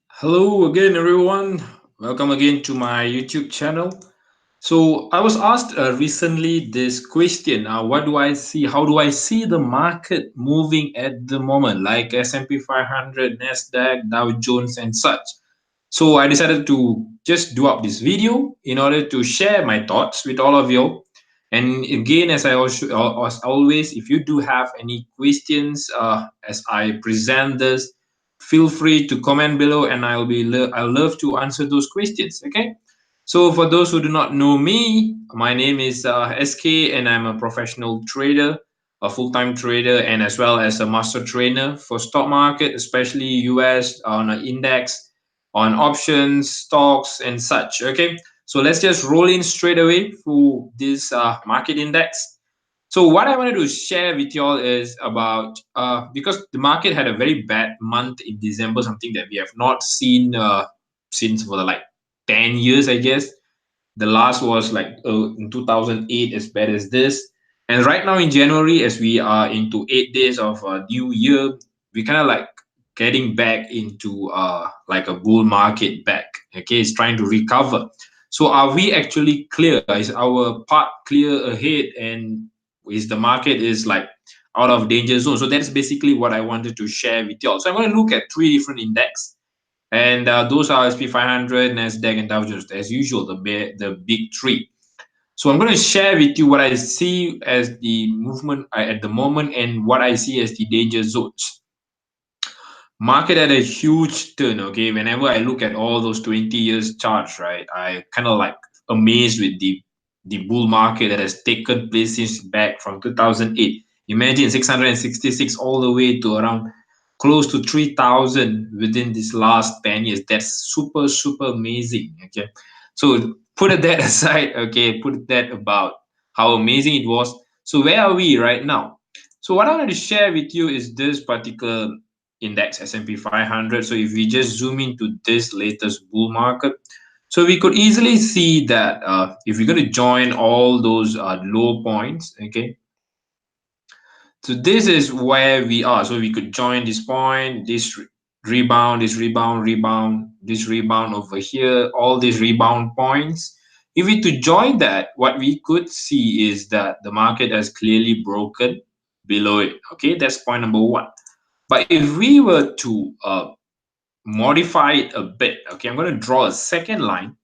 Hello again, everyone. Welcome again to my YouTube channel. So, I was asked recently this question: what do I see? How do I see the market moving at the moment, like S&P 500, Nasdaq, Dow Jones, and such? So, I decided to just do up this video in order to share my thoughts with all of you. And again, as always, if you do have any questions as I present this, feel free to comment below, and I'll love to answer those questions. Okay. So for those who do not know me, my name is SK, and I'm a professional trader, a full-time trader, and as well as a master trainer for stock market, especially US on an index, on options, stocks, and such. Okay, so let's just roll in straight away for this market index. So what I wanted to share with y'all is about because the market had a very bad month in December, something that we have not seen since for the like 10 years, I guess. The last was like in 2008, as bad as this. And right now in January, as we are into 8 days of new year, we kind of like getting back into like a bull market back. Okay, it's trying to recover. So are we actually clear? Is our path clear ahead, and is the market is like out of danger zone? So that's basically what I wanted to share with y'all. So I'm going to look at three different index, and those are SP500, Nasdaq, and Dow Jones. As usual, the big three. So I'm going to share with you what I see as the movement at the moment and what I see as the danger zones. Market had a huge turn. Okay, whenever I look at all those 20 years charts, right, I kind of like amazed with the bull market that has taken place since back from 2008. Imagine 666 all the way to around close to 3,000 within this last 10 years. That's super amazing. Okay, so put that aside. Okay, put that about how amazing it was. So where are we right now? So what I want to share with you is this particular index, S&P 500. So if we just zoom into this latest bull market, so we could easily see that if we're going to join all those low points, okay, so this is where we are. So we could join this point, this rebound, this rebound, this rebound over here, all these rebound points. If we to join that, what we could see is that the market has clearly broken below it. Okay, that's point number one. But if we were to modify it a bit, okay, I'm going to draw a second line.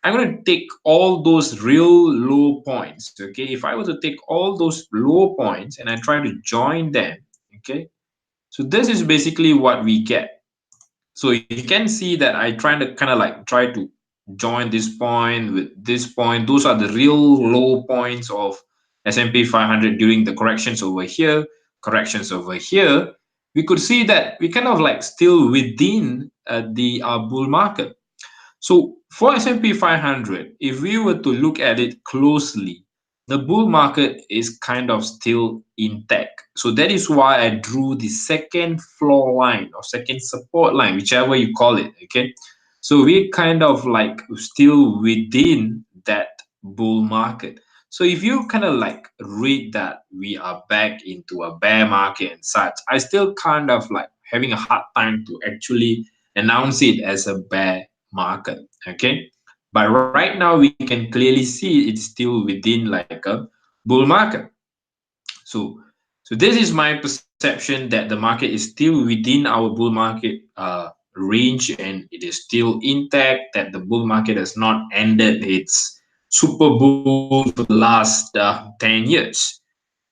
I'm going to take all those real low points. Okay, if I were to take all those low points and I try to join them, okay, so this is basically what we get. So you can see that I try to kind of like try to join this point with this point. Those are the real low points of S&P 500 during the corrections over here, corrections over here. We could see that we kind of like still within the bull market. So for S&P 500, if we were to look at it closely, the bull market is kind of still intact. So that is why I drew the second floor line or second support line, whichever you call it. Okay. So we're kind of like still within that bull market. So if you kind of like read that we are back into a bear market and such, I still kind of like having a hard time to actually announce it as a bear market. Okay, but right now we can clearly see it's still within like a bull market. So so this is my perception that the market is still within our bull market range, and it is still intact, that the bull market has not ended its super bull for the last 10 years.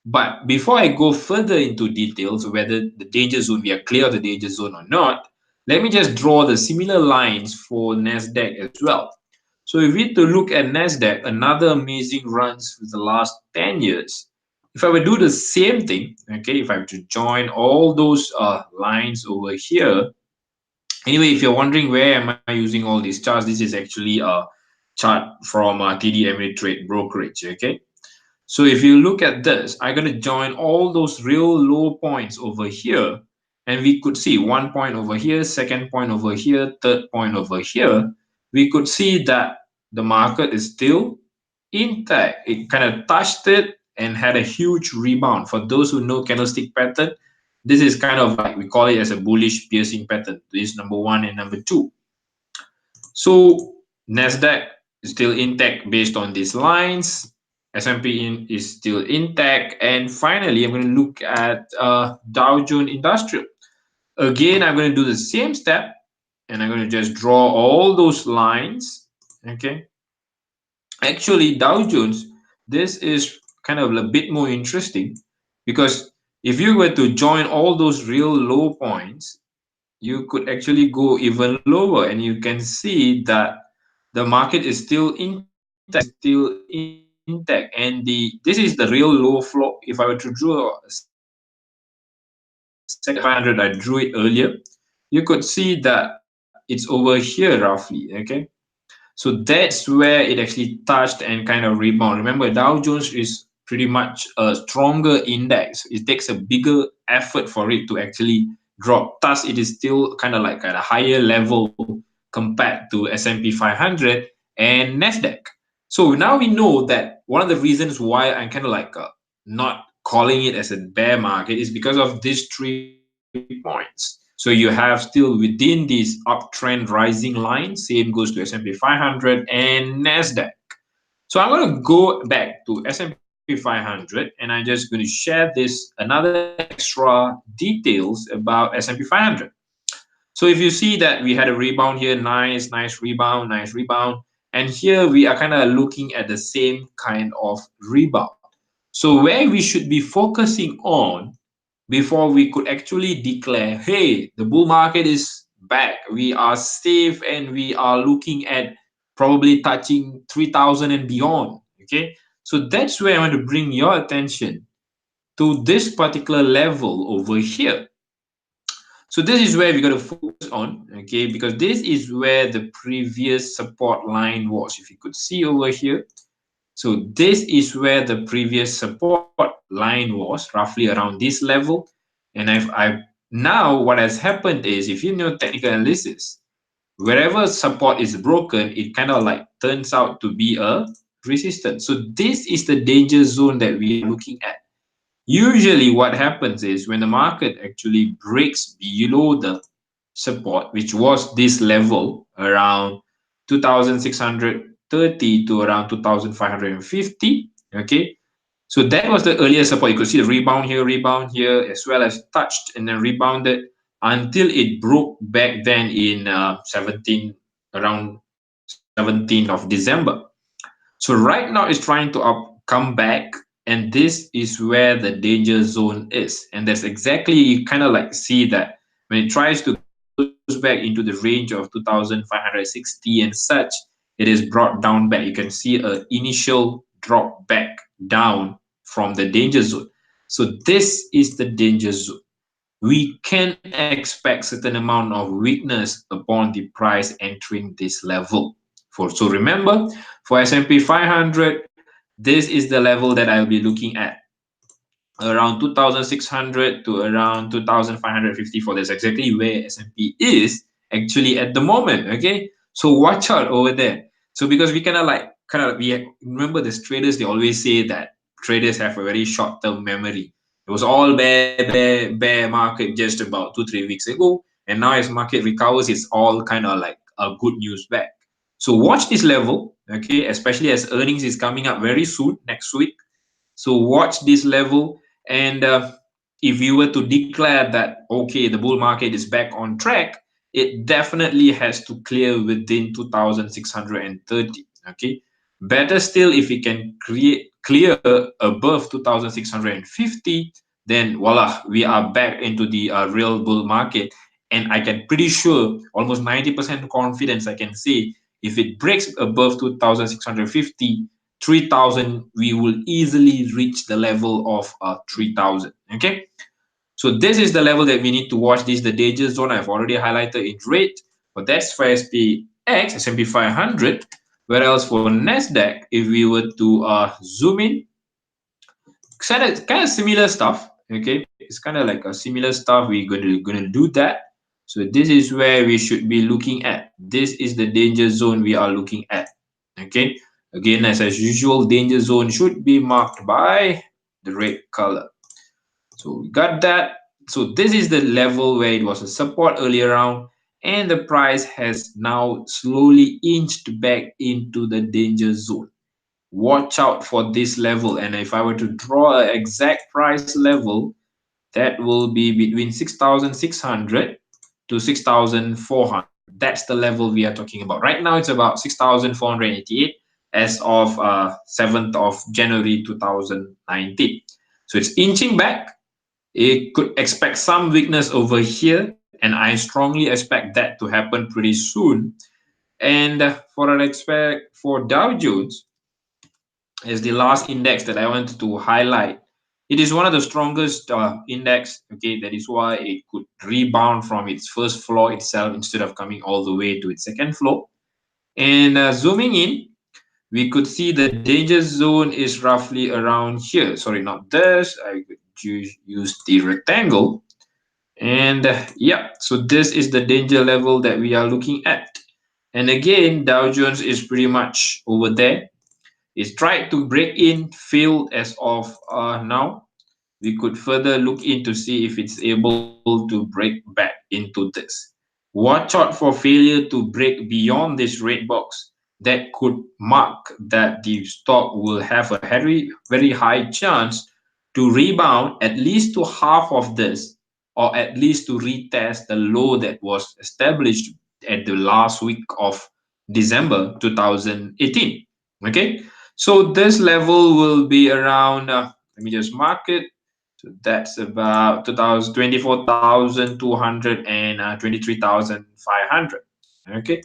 But before I go further into details whether the danger zone, we are clear of the danger zone or not, let me just draw the similar lines for Nasdaq as well. So if we to look at Nasdaq, another amazing runs for the last 10 years. If I would do the same thing, okay, if I were to join all those lines over here. Anyway, if you're wondering where am I using all these charts, this is actually a chart from TD Ameritrade brokerage. Okay, so if you look at this, I'm going to join all those real low points over here. And we could see 1 point over here, second point over here, third point over here. We could see that the market is still intact. It kind of touched it and had a huge rebound. For those who know candlestick pattern, This is kind of like, we call it as a bullish piercing pattern. This is number one and number two. So Nasdaq is still intact based on these lines. S&P is still intact. And finally, I'm going to look at Dow Jones Industrial. Again, I'm going to do the same step, and I'm going to just draw all those lines. Okay. Actually, Dow Jones, this is kind of a bit more interesting, because if you were to join all those real low points, you could actually go even lower, and you can see that the market is still intact, and this is the real low floor. If I were to draw a second S&P 500, I drew it earlier, you could see that it's over here roughly. Okay, so that's where it actually touched and kind of rebound. Remember, Dow Jones is pretty much a stronger index. It takes a bigger effort for it to actually drop. Thus, it is still kind of like at a higher level compared to S&P 500 and Nasdaq. So now we know that one of the reasons why I'm kind of like not calling it as a bear market is because of these 3 points. So you have still within this uptrend rising line. Same goes to S&P 500 and Nasdaq. So I'm going to go back to S&P 500, and I'm just going to share this another extra details about S&P 500. So if you see that we had a rebound here, nice rebound, nice rebound. And here we are kind of looking at the same kind of rebound. So where we should be focusing on before we could actually declare, hey, the bull market is back, we are safe, and we are looking at probably touching 3,000 and beyond. Okay, so that's where I want to bring your attention to this particular level over here. So this is where we got to focus on, okay, because this is where the previous support line was. If you could see over here, so this is where the previous support line was, roughly around this level. And I've now what has happened is, if you know technical analysis, wherever support is broken, it kind of like turns out to be a resistance. So this is the danger zone that we are looking at. Usually what happens is when the market actually breaks below the support, which was this level around 2,630 to around 2,550. Okay, so that was the earlier support. You could see the rebound here, as well as touched and then rebounded until it broke back then in 17, around 17th of December. So right now it's trying to come back, and this is where the danger zone is. And that's exactly, you kind of like see that when it tries to goes back into the range of 2,560 and such, it is brought down back. You can see an initial drop back down from the danger zone. So this is the danger zone. We can expect certain amount of weakness upon the price entering this level. So remember, for S&P 500, this is the level that I'll be looking at, around 2,600 to around 2,554. That's exactly where S&P is actually at the moment. Okay, so watch out over there. So because we we remember, the traders, they always say that traders have a very short-term memory. It was all bear market just about 2-3 weeks ago, and now as market recovers, it's all kind of like a good news back. So watch this level, okay, especially as earnings is coming up very soon next week. So watch this level, and if you were to declare that, okay, the bull market is back on track, it definitely has to clear within 2,630. Okay, better still, if it can clear above 2,650, then voila, we are back into the real bull market. And I can pretty sure, almost 90% confidence, I can say, if it breaks above 2,650, 3,000, we will easily reach the level of 3,000. Okay, so this is the level that we need to watch. This is the danger zone. I've already highlighted in red, but that's for SPX, S&P 500. Whereas for Nasdaq, if we were to zoom in, kind of similar stuff. Okay, it's kind of like a similar stuff. We're gonna do that. So this is where we should be looking at. This is the danger zone we are looking at. Okay, again, as usual, danger zone should be marked by the red color. So we got that. So this is the level where it was a support earlier on, and the price has now slowly inched back into the danger zone. Watch out for this level, and if I were to draw an exact price level, that will be between 6,600 to 6,400. That's the level we are talking about. Right now, it's about 6,488 as of 7th of January 2019. So it's inching back. It could expect some weakness over here, and I strongly expect that to happen pretty soon. And for an expect for Dow Jones, is the last index that I wanted to highlight. It is one of the strongest index. Okay, that is why it could rebound from its first floor itself instead of coming all the way to its second floor. And zooming in, we could see the danger zone is roughly around here. Sorry, not this. I could use the rectangle. And yeah, so this is the danger level that we are looking at. And again, Dow Jones is pretty much over there. It's tried to break in, failed as of now. We could further look in to see if it's able to break back into this. Watch out for failure to break beyond this red box. That could mark that the stock will have a very high chance to rebound at least to half of this, or at least to retest the low that was established at the last week of December 2018. Okay, so this level will be around, let me just mark it. So that's about 24,200 and 23,500. Okay,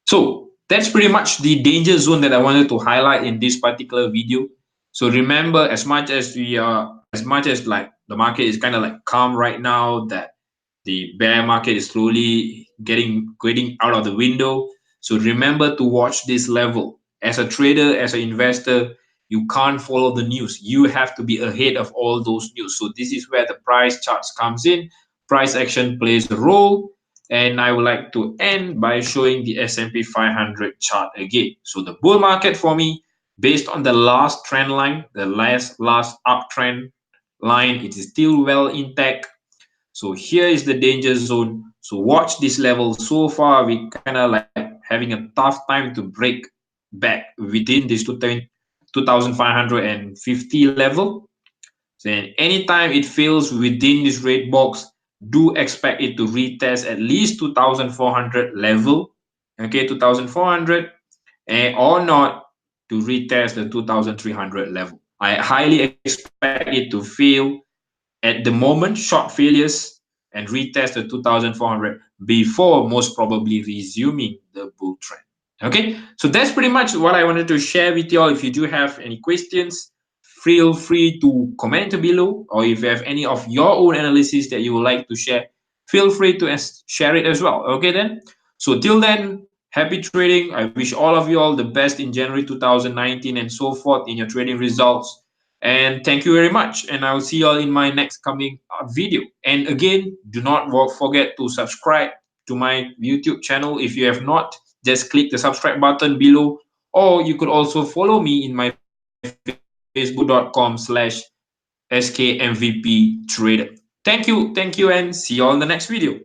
so that's pretty much the danger zone that I wanted to highlight in this particular video. So remember, as much as like the market is kind of like calm right now, that the bear market is slowly getting out of the window. So remember to watch this level. As a trader, as an investor, you can't follow the news. You have to be ahead of all those news. So this is where the price charts comes in. Price action plays a role. And I would like to end by showing the S&P 500 chart again. So the bull market for me, based on the last trend line, the last uptrend line, it is still well intact. So here is the danger zone. So watch this level. So far, we kind of like having a tough time to break back within this 2,550 level. So anytime it fails within this red box, do expect it to retest at least 2,400 level. Okay, 2,400, or not to retest the 2,300 level. I highly expect it to fail at the moment, short failures, and retest the 2,400 before most probably resuming the bull trend. Okay, so that's pretty much what I wanted to share with you all. If you do have any questions, feel free to comment below, or if you have any of your own analysis that you would like to share, feel free to share it as well. Okay, then. So till then, happy trading. I wish all of you all the best in January 2019 and so forth in your trading results. And thank you very much. And I will see you all in my next coming video. And again, do not forget to subscribe to my YouTube channel. If you have not, just click the subscribe button below. Or you could also follow me in my facebook.com/skmvptrader. Thank you, and see you all in the next video.